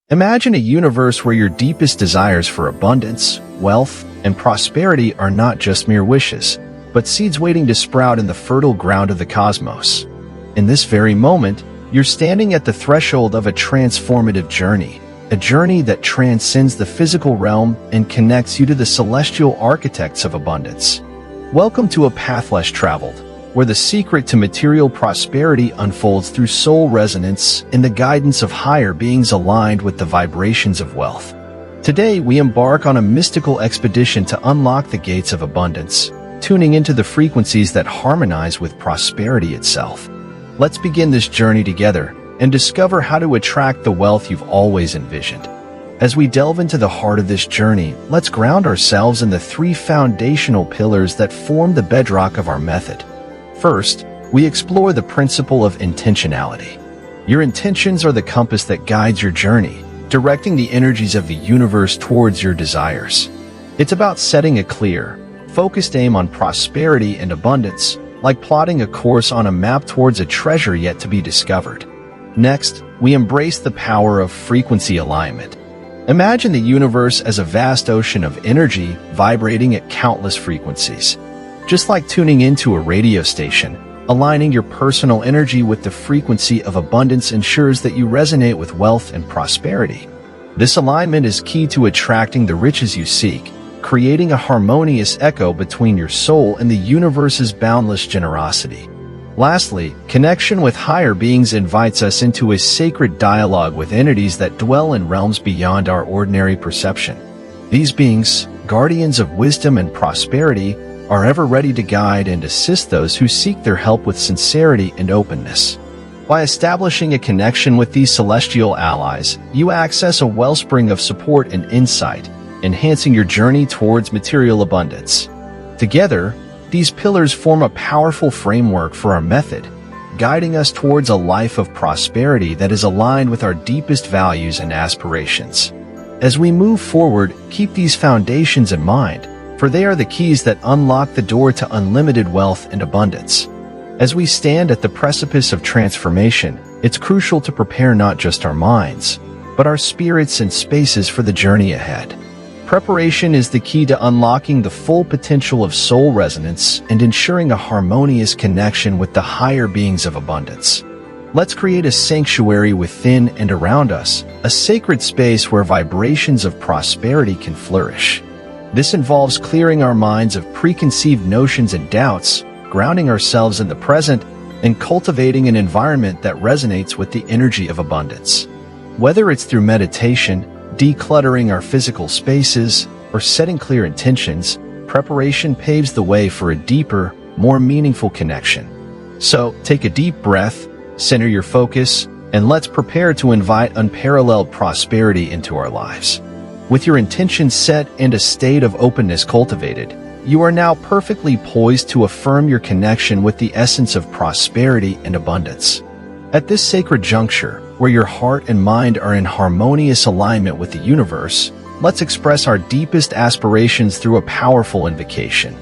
Imagine a universe where your deepest desires for abundance, wealth, and prosperity are not just mere wishes, but seeds waiting to sprout in the fertile ground of the cosmos. In this very moment, you're standing at the threshold of a transformative journey, a journey that transcends the physical realm and connects you to the celestial architects of abundance. Welcome to a path less traveled, where the secret to material prosperity unfolds through soul resonance and the guidance of higher beings aligned with the vibrations of wealth. Today, we embark on a mystical expedition to unlock the gates of abundance, tuning into the frequencies that harmonize with prosperity itself. Let's begin this journey together and discover how to attract the wealth you've always envisioned. As we delve into the heart of this journey, let's ground ourselves in the three foundational pillars that form the bedrock of our method. First, we explore the principle of intentionality. Your intentions are the compass that guides your journey, directing the energies of the universe towards your desires. It's about setting a clear, focused aim on prosperity and abundance, like plotting a course on a map towards a treasure yet to be discovered. Next, we embrace the power of frequency alignment. Imagine the universe as a vast ocean of energy vibrating at countless frequencies. Just like tuning into a radio station, aligning your personal energy with the frequency of abundance ensures that you resonate with wealth and prosperity. This alignment is key to attracting the riches you seek, creating a harmonious echo between your soul and the universe's boundless generosity. Lastly, connection with higher beings invites us into a sacred dialogue with entities that dwell in realms beyond our ordinary perception. These beings, guardians of wisdom and prosperity, are ever ready to guide and assist those who seek their help with sincerity and openness. By establishing a connection with these celestial allies, you access a wellspring of support and insight, enhancing your journey towards material abundance. Together, these pillars form a powerful framework for our method, guiding us towards a life of prosperity that is aligned with our deepest values and aspirations. As we move forward, keep these foundations in mind, for they are the keys that unlock the door to unlimited wealth and abundance. As we stand at the precipice of transformation, it's crucial to prepare not just our minds, but our spirits and spaces for the journey ahead. Preparation is the key to unlocking the full potential of soul resonance and ensuring a harmonious connection with the higher beings of abundance. Let's create a sanctuary within and around us, a sacred space where vibrations of prosperity can flourish. This involves clearing our minds of preconceived notions and doubts, grounding ourselves in the present, and cultivating an environment that resonates with the energy of abundance. Whether it's through meditation, decluttering our physical spaces, or setting clear intentions, preparation paves the way for a deeper, more meaningful connection. So, take a deep breath, center your focus, and let's prepare to invite unparalleled prosperity into our lives. With your intentions set and a state of openness cultivated, you are now perfectly poised to affirm your connection with the essence of prosperity and abundance. At this sacred juncture, where your heart and mind are in harmonious alignment with the universe, let's express our deepest aspirations through a powerful invocation.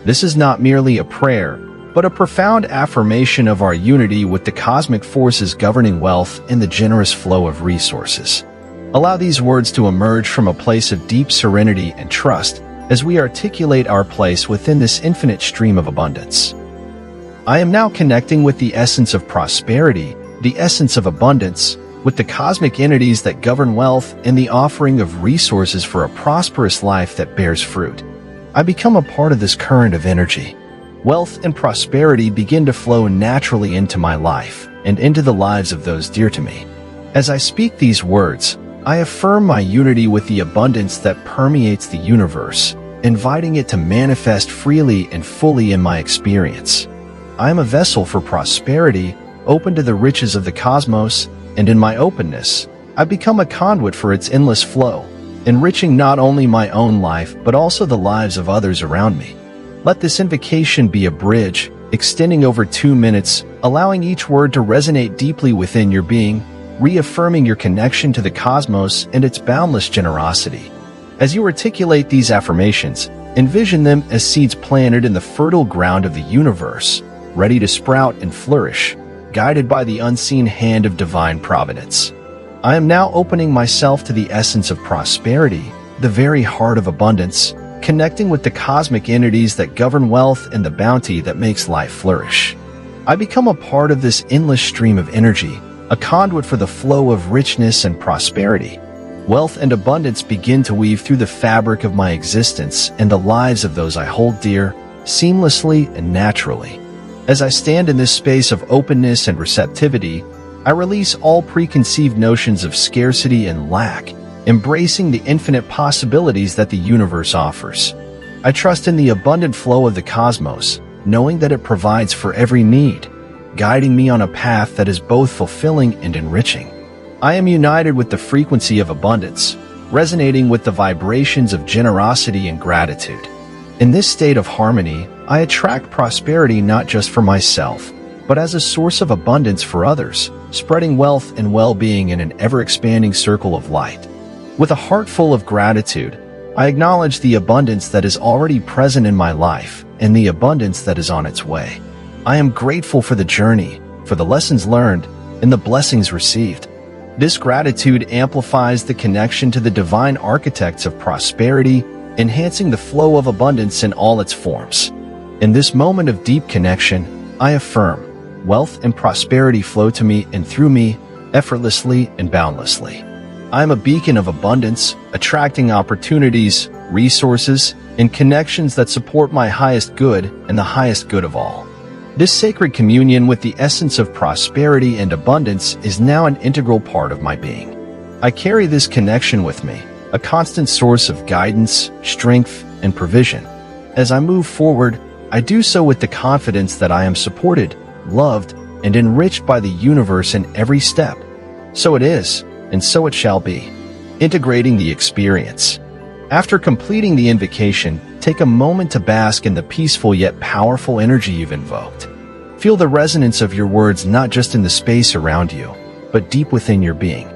This is not merely a prayer, but a profound affirmation of our unity with the cosmic forces governing wealth and the generous flow of resources. Allow these words to emerge from a place of deep serenity and trust as we articulate our place within this infinite stream of abundance. I am now connecting with the essence of prosperity, the essence of abundance, with the cosmic entities that govern wealth and the offering of resources for a prosperous life that bears fruit. I become a part of this current of energy. Wealth and prosperity begin to flow naturally into my life and into the lives of those dear to me. As I speak these words, I affirm my unity with the abundance that permeates the universe, inviting it to manifest freely and fully in my experience. I am a vessel for prosperity, open to the riches of the cosmos, and in my openness, I become a conduit for its endless flow, enriching not only my own life but also the lives of others around me. Let this invocation be a bridge, extending over 2 minutes, allowing each word to resonate deeply within your being, reaffirming your connection to the cosmos and its boundless generosity. As you articulate these affirmations, envision them as seeds planted in the fertile ground of the universe, ready to sprout and flourish, guided by the unseen hand of divine providence. I am now opening myself to the essence of prosperity, the very heart of abundance, connecting with the cosmic entities that govern wealth and the bounty that makes life flourish. I become a part of this endless stream of energy, a conduit for the flow of richness and prosperity. Wealth and abundance begin to weave through the fabric of my existence and the lives of those I hold dear, seamlessly and naturally. As I stand in this space of openness and receptivity, I release all preconceived notions of scarcity and lack, embracing the infinite possibilities that the universe offers. I trust in the abundant flow of the cosmos, knowing that it provides for every need, guiding me on a path that is both fulfilling and enriching. I am united with the frequency of abundance, resonating with the vibrations of generosity and gratitude. In this state of harmony, I attract prosperity not just for myself, but as a source of abundance for others, spreading wealth and well-being in an ever-expanding circle of light. With a heart full of gratitude, I acknowledge the abundance that is already present in my life and the abundance that is on its way. I am grateful for the journey, for the lessons learned, and the blessings received. This gratitude amplifies the connection to the divine architects of prosperity, enhancing the flow of abundance in all its forms. In this moment of deep connection, I affirm, wealth and prosperity flow to me and through me, effortlessly and boundlessly. I am a beacon of abundance, attracting opportunities, resources, and connections that support my highest good and the highest good of all. This sacred communion with the essence of prosperity and abundance is now an integral part of my being. I carry this connection with me, a constant source of guidance, strength, and provision. As I move forward, I do so with the confidence that I am supported, loved, and enriched by the universe in every step. So it is, and so it shall be. Integrating the experience. After completing the invocation, take a moment to bask in the peaceful yet powerful energy you've invoked. Feel the resonance of your words not just in the space around you, but deep within your being.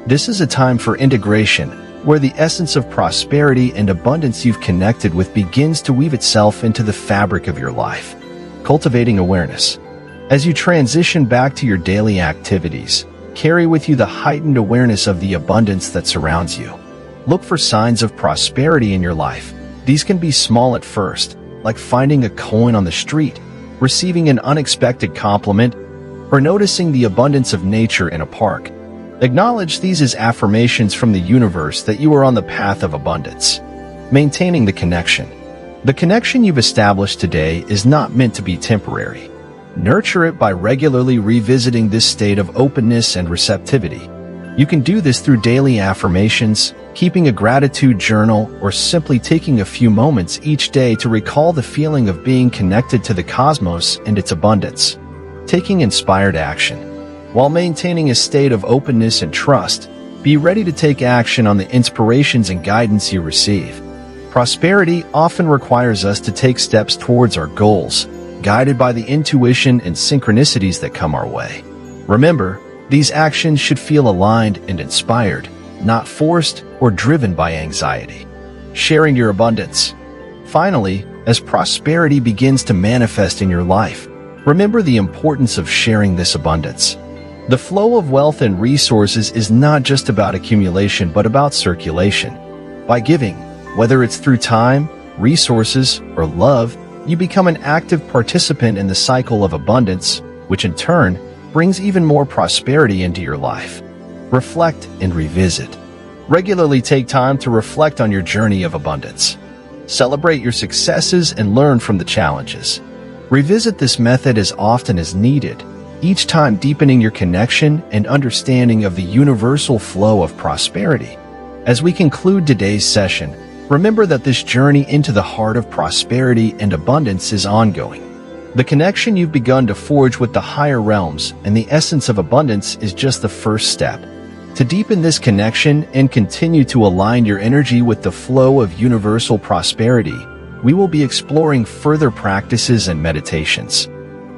This is a time for integration, where the essence of prosperity and abundance you've connected with begins to weave itself into the fabric of your life. Cultivating awareness. As you transition back to your daily activities, carry with you the heightened awareness of the abundance that surrounds you. Look for signs of prosperity in your life. These can be small at first, like finding a coin on the street, receiving an unexpected compliment, or noticing the abundance of nature in a park. Acknowledge these as affirmations from the universe that you are on the path of abundance. Maintaining the connection. The connection you've established today is not meant to be temporary. Nurture it by regularly revisiting this state of openness and receptivity. You can do this through daily affirmations, keeping a gratitude journal, or simply taking a few moments each day to recall the feeling of being connected to the cosmos and its abundance. Taking inspired action. While maintaining a state of openness and trust, be ready to take action on the inspirations and guidance you receive. Prosperity often requires us to take steps towards our goals, guided by the intuition and synchronicities that come our way. Remember, these actions should feel aligned and inspired, not forced or driven by anxiety. Sharing your abundance. Finally, as prosperity begins to manifest in your life, remember the importance of sharing this abundance. The flow of wealth and resources is not just about accumulation, but about circulation. By giving, whether it's through time, resources, or love, you become an active participant in the cycle of abundance, which in turn brings even more prosperity into your life. Reflect and revisit. Regularly take time to reflect on your journey of abundance. Celebrate your successes and learn from the challenges. Revisit this method as often as needed, each time deepening your connection and understanding of the universal flow of prosperity. As we conclude today's session, remember that this journey into the heart of prosperity and abundance is ongoing. The connection you've begun to forge with the higher realms and the essence of abundance is just the first step. To deepen this connection and continue to align your energy with the flow of universal prosperity, we will be exploring further practices and meditations.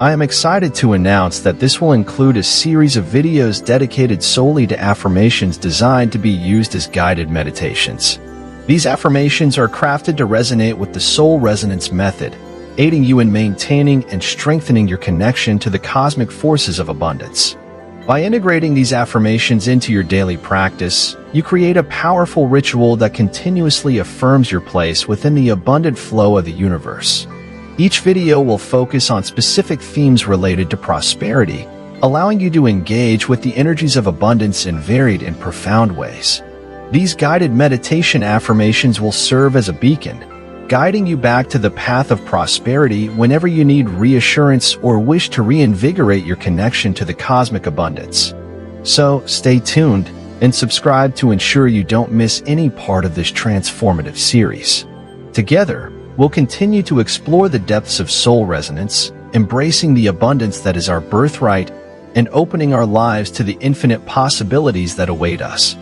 I am excited to announce that this will include a series of videos dedicated solely to affirmations designed to be used as guided meditations. These affirmations are crafted to resonate with the soul resonance method, aiding you in maintaining and strengthening your connection to the cosmic forces of abundance. By integrating these affirmations into your daily practice, you create a powerful ritual that continuously affirms your place within the abundant flow of the universe. Each video will focus on specific themes related to prosperity, allowing you to engage with the energies of abundance in varied and profound ways. These guided meditation affirmations will serve as a beacon, guiding you back to the path of prosperity whenever you need reassurance or wish to reinvigorate your connection to the cosmic abundance. So, stay tuned and subscribe to ensure you don't miss any part of this transformative series. Together, we'll continue to explore the depths of soul resonance, embracing the abundance that is our birthright, and opening our lives to the infinite possibilities that await us.